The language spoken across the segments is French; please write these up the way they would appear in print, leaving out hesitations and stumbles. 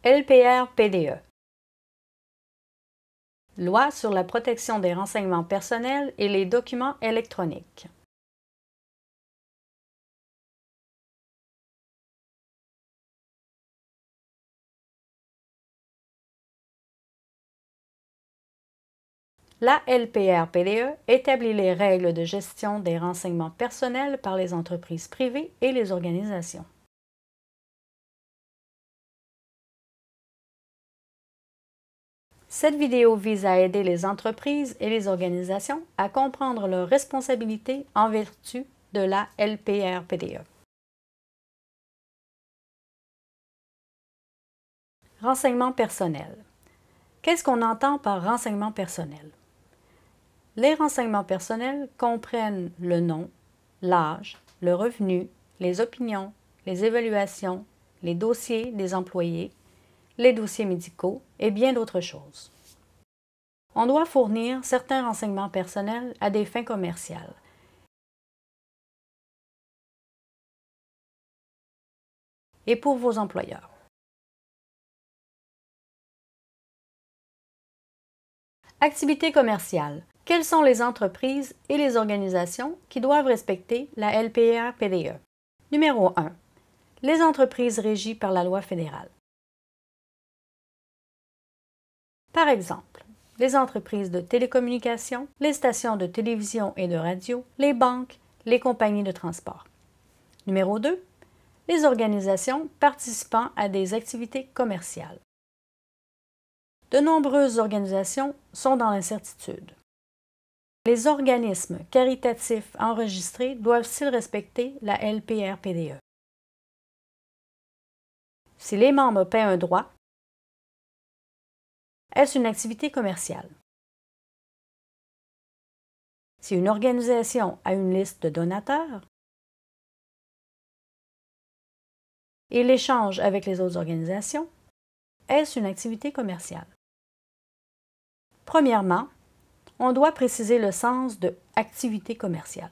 LPR-PDE. Loi sur la protection des renseignements personnels et les documents électroniques. La LPR-PDE établit les règles de gestion des renseignements personnels par les entreprises privées et les organisations. Cette vidéo vise à aider les entreprises et les organisations à comprendre leurs responsabilités en vertu de la LPR-PDE. Renseignements personnels. Qu'est-ce qu'on entend par renseignements personnels? Les renseignements personnels comprennent le nom, l'âge, le revenu, les opinions, les évaluations, les dossiers des employés, les dossiers médicaux et bien d'autres choses. On doit fournir certains renseignements personnels à des fins commerciales. Et pour vos employeurs. Activités commerciales. Quelles sont les entreprises et les organisations qui doivent respecter la LPR-PDE? Numéro 1. Les entreprises régies par la loi fédérale. Par exemple, les entreprises de télécommunications, les stations de télévision et de radio, les banques, les compagnies de transport. Numéro 2. Les organisations participant à des activités commerciales. De nombreuses organisations sont dans l'incertitude. Les organismes caritatifs enregistrés doivent-ils respecter la LPR-PDE? Si les membres paient un droit, est-ce une activité commerciale? Si une organisation a une liste de donateurs et l'échange avec les autres organisations, est-ce une activité commerciale? Premièrement, on doit préciser le sens de « activité commerciale ».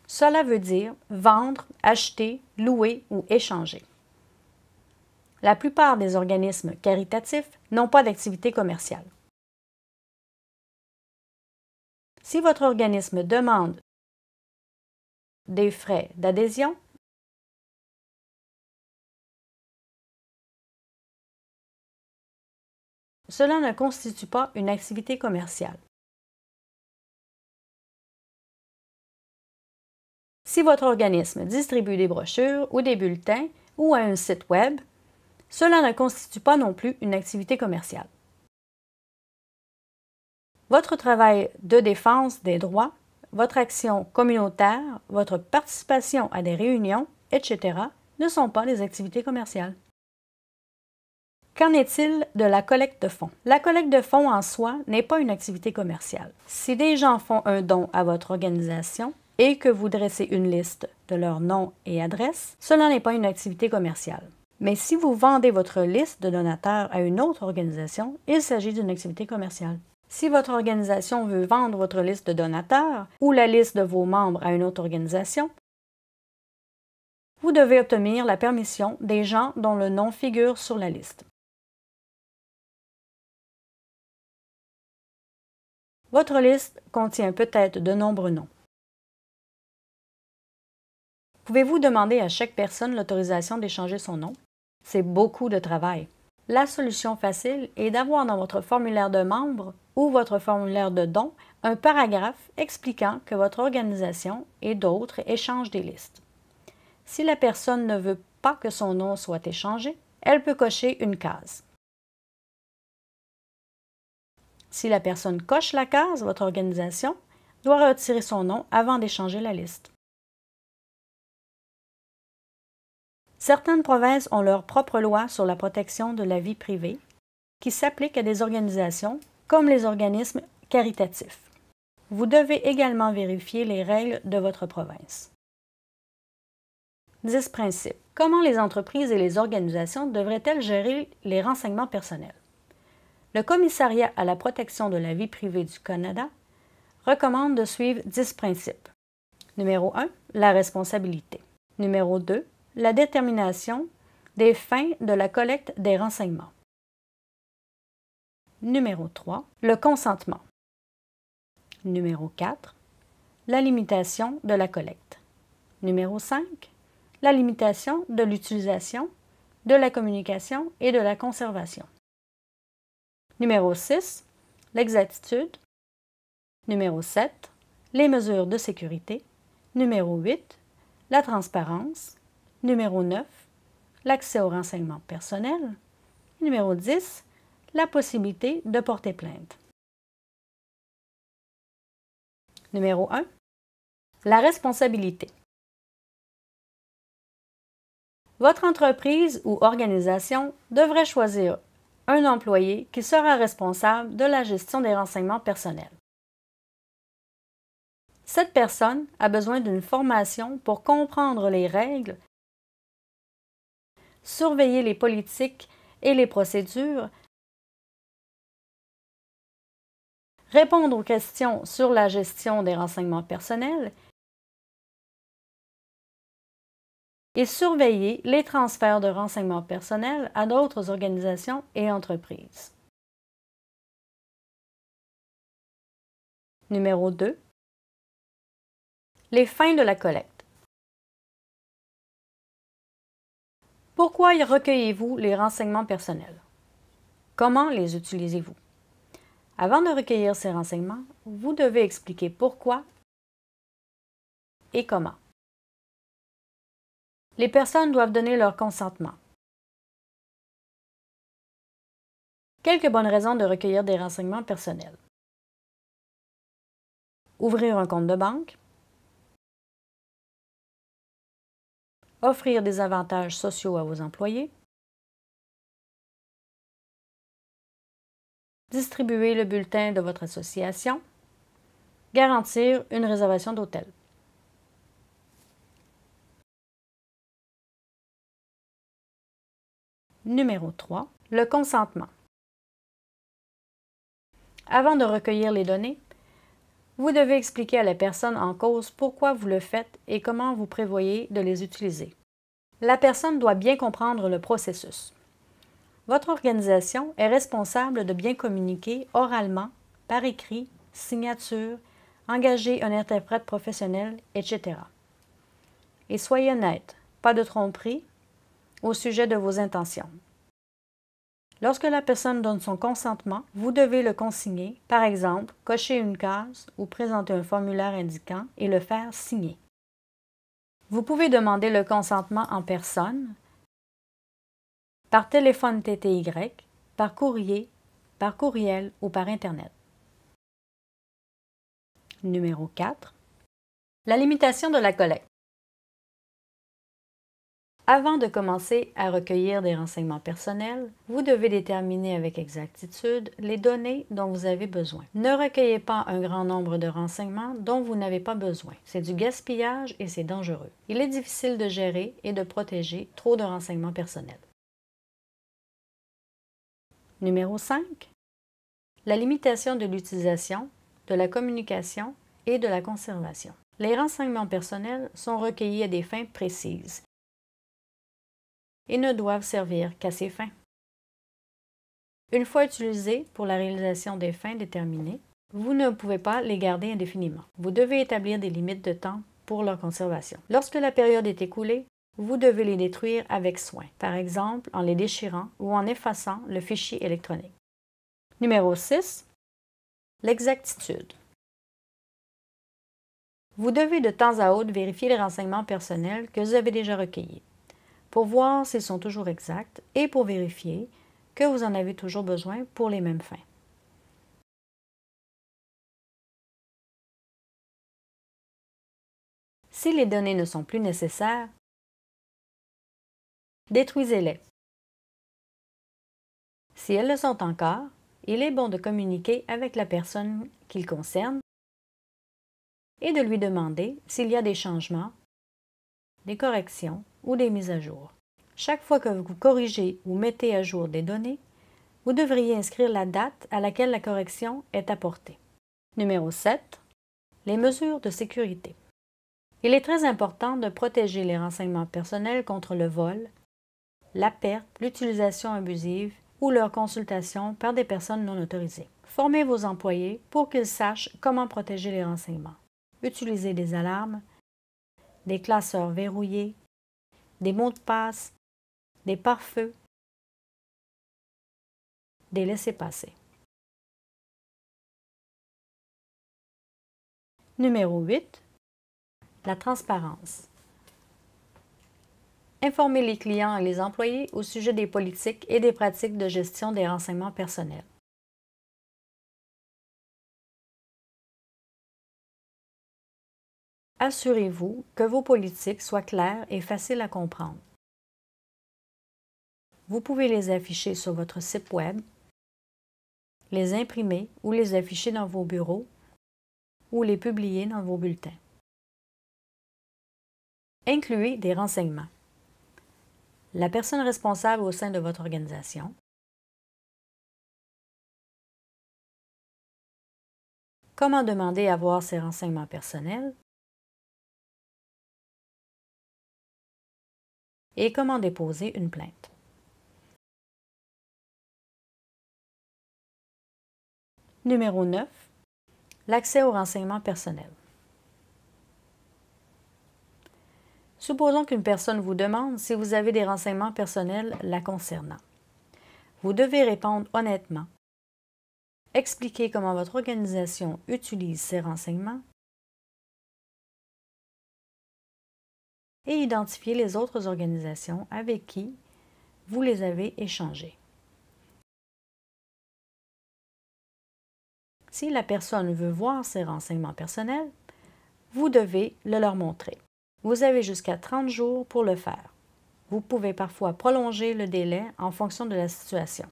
Cela veut dire vendre, acheter, louer ou échanger. La plupart des organismes caritatifs n'ont pas d'activité commerciale. Si votre organisme demande des frais d'adhésion, cela ne constitue pas une activité commerciale. Si votre organisme distribue des brochures ou des bulletins ou a un site Web, cela ne constitue pas non plus une activité commerciale. Votre travail de défense des droits, votre action communautaire, votre participation à des réunions, etc. ne sont pas des activités commerciales. Qu'en est-il de la collecte de fonds? La collecte de fonds en soi n'est pas une activité commerciale. Si des gens font un don à votre organisation et que vous dressez une liste de leurs noms et adresses, cela n'est pas une activité commerciale. Mais si vous vendez votre liste de donateurs à une autre organisation, il s'agit d'une activité commerciale. Si votre organisation veut vendre votre liste de donateurs ou la liste de vos membres à une autre organisation, vous devez obtenir la permission des gens dont le nom figure sur la liste. Votre liste contient peut-être de nombreux noms. Pouvez-vous demander à chaque personne l'autorisation d'échanger son nom? C'est beaucoup de travail. La solution facile est d'avoir dans votre formulaire de membre ou votre formulaire de don un paragraphe expliquant que votre organisation et d'autres échangent des listes. Si la personne ne veut pas que son nom soit échangé, elle peut cocher une case. Si la personne coche la case, votre organisation doit retirer son nom avant d'échanger la liste. Certaines provinces ont leur propre loi sur la protection de la vie privée qui s'applique à des organisations comme les organismes caritatifs. Vous devez également vérifier les règles de votre province. 10 principes. Comment les entreprises et les organisations devraient-elles gérer les renseignements personnels? Le Commissariat à la protection de la vie privée du Canada recommande de suivre 10 principes. Numéro 1, la responsabilité. Numéro 2, la détermination des fins de la collecte des renseignements. Numéro 3. Le consentement. Numéro 4. La limitation de la collecte. Numéro 5. La limitation de l'utilisation, de la communication et de la conservation. Numéro 6. L'exactitude. Numéro 7. Les mesures de sécurité. Numéro 8. La transparence. Numéro 9. L'accès aux renseignements personnels. Numéro 10. La possibilité de porter plainte. Numéro 1. La responsabilité. Votre entreprise ou organisation devrait choisir un employé qui sera responsable de la gestion des renseignements personnels. Cette personne a besoin d'une formation pour comprendre les règles, surveiller les politiques et les procédures, répondre aux questions sur la gestion des renseignements personnels et surveiller les transferts de renseignements personnels à d'autres organisations et entreprises. Numéro 2. Les fins de la collecte. Pourquoi recueillez-vous les renseignements personnels? Comment les utilisez-vous? Avant de recueillir ces renseignements, vous devez expliquer pourquoi et comment. Les personnes doivent donner leur consentement. Quelques bonnes raisons de recueillir des renseignements personnels. Ouvrir un compte de banque. Offrir des avantages sociaux à vos employés. Distribuer le bulletin de votre association. Garantir une réservation d'hôtel. Numéro 3. Le consentement. Avant de recueillir les données, vous devez expliquer à la personne en cause pourquoi vous le faites et comment vous prévoyez de les utiliser. La personne doit bien comprendre le processus. Votre organisation est responsable de bien communiquer oralement, par écrit, signature, engager un interprète professionnel, etc. Et soyez honnête, pas de tromperie au sujet de vos intentions. Lorsque la personne donne son consentement, vous devez le consigner, par exemple, cocher une case ou présenter un formulaire indiquant et le faire signer. Vous pouvez demander le consentement en personne, par téléphone TTY, par courrier, par courriel ou par Internet. Numéro 4. La limitation de la collecte. Avant de commencer à recueillir des renseignements personnels, vous devez déterminer avec exactitude les données dont vous avez besoin. Ne recueillez pas un grand nombre de renseignements dont vous n'avez pas besoin. C'est du gaspillage et c'est dangereux. Il est difficile de gérer et de protéger trop de renseignements personnels. Numéro 5. La limitation de l'utilisation, de la communication et de la conservation. Les renseignements personnels sont recueillis à des fins précises et ne doivent servir qu'à ces fins. Une fois utilisés pour la réalisation des fins déterminées, vous ne pouvez pas les garder indéfiniment. Vous devez établir des limites de temps pour leur conservation. Lorsque la période est écoulée, vous devez les détruire avec soin, par exemple en les déchirant ou en effaçant le fichier électronique. Numéro 6. L'exactitude. Vous devez de temps à autre vérifier les renseignements personnels que vous avez déjà recueillis, pour voir s'ils sont toujours exacts et pour vérifier que vous en avez toujours besoin pour les mêmes fins. Si les données ne sont plus nécessaires, détruisez-les. Si elles le sont encore, il est bon de communiquer avec la personne qu'il concerne et de lui demander s'il y a des changements, des corrections ou des mises à jour. Chaque fois que vous corrigez ou mettez à jour des données, vous devriez inscrire la date à laquelle la correction est apportée. Numéro 7. Les mesures de sécurité. Il est très important de protéger les renseignements personnels contre le vol, la perte, l'utilisation abusive ou leur consultation par des personnes non autorisées. Formez vos employés pour qu'ils sachent comment protéger les renseignements. Utilisez des alarmes, des classeurs verrouillés, des mots de passe, des pare-feux, des laissez-passer. Numéro 8. La transparence. Informez les clients et les employés au sujet des politiques et des pratiques de gestion des renseignements personnels. Assurez-vous que vos politiques soient claires et faciles à comprendre. Vous pouvez les afficher sur votre site Web, les imprimer ou les afficher dans vos bureaux ou les publier dans vos bulletins. Incluez des renseignements. La personne responsable au sein de votre organisation, comment demander à voir ces renseignements personnels et comment déposer une plainte. Numéro 9. L'accès aux renseignements personnels. Supposons qu'une personne vous demande si vous avez des renseignements personnels la concernant. Vous devez répondre honnêtement, expliquer comment votre organisation utilise ces renseignements et identifier les autres organisations avec qui vous les avez échangés. Si la personne veut voir ces renseignements personnels, vous devez le leur montrer. Vous avez jusqu'à 30 jours pour le faire. Vous pouvez parfois prolonger le délai en fonction de la situation.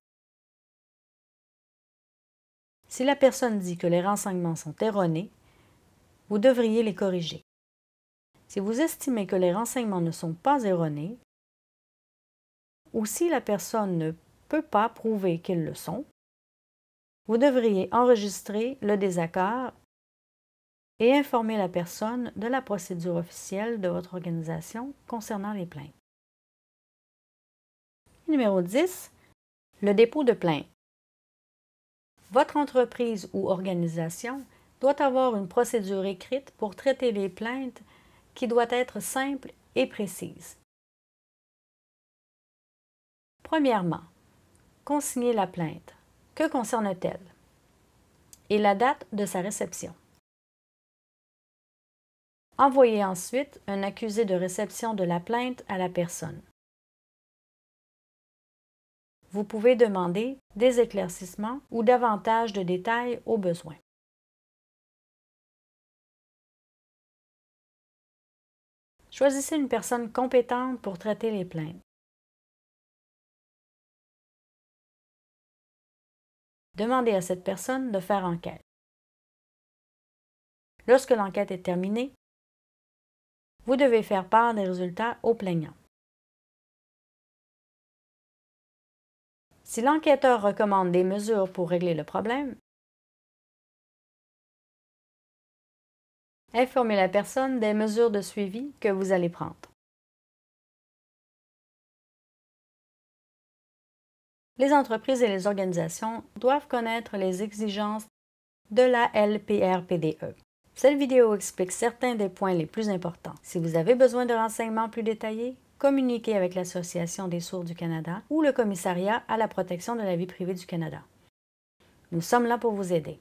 Si la personne dit que les renseignements sont erronés, vous devriez les corriger. Si vous estimez que les renseignements ne sont pas erronés, ou si la personne ne peut pas prouver qu'ils le sont, vous devriez enregistrer le désaccord et informer la personne de la procédure officielle de votre organisation concernant les plaintes. Numéro 10. Le dépôt de plainte. Votre entreprise ou organisation doit avoir une procédure écrite pour traiter les plaintes qui doit être simple et précise. Premièrement, consigner la plainte. Que concerne-t-elle? Et la date de sa réception. Envoyez ensuite un accusé de réception de la plainte à la personne. Vous pouvez demander des éclaircissements ou davantage de détails au besoin. Choisissez une personne compétente pour traiter les plaintes. Demandez à cette personne de faire enquête. Lorsque l'enquête est terminée, vous devez faire part des résultats au plaignant. Si l'enquêteur recommande des mesures pour régler le problème, informez la personne des mesures de suivi que vous allez prendre. Les entreprises et les organisations doivent connaître les exigences de la LPRPDE. Cette vidéo explique certains des points les plus importants. Si vous avez besoin de renseignements plus détaillés, communiquez avec l'Association des sourds du Canada ou le Commissariat à la protection de la vie privée du Canada. Nous sommes là pour vous aider.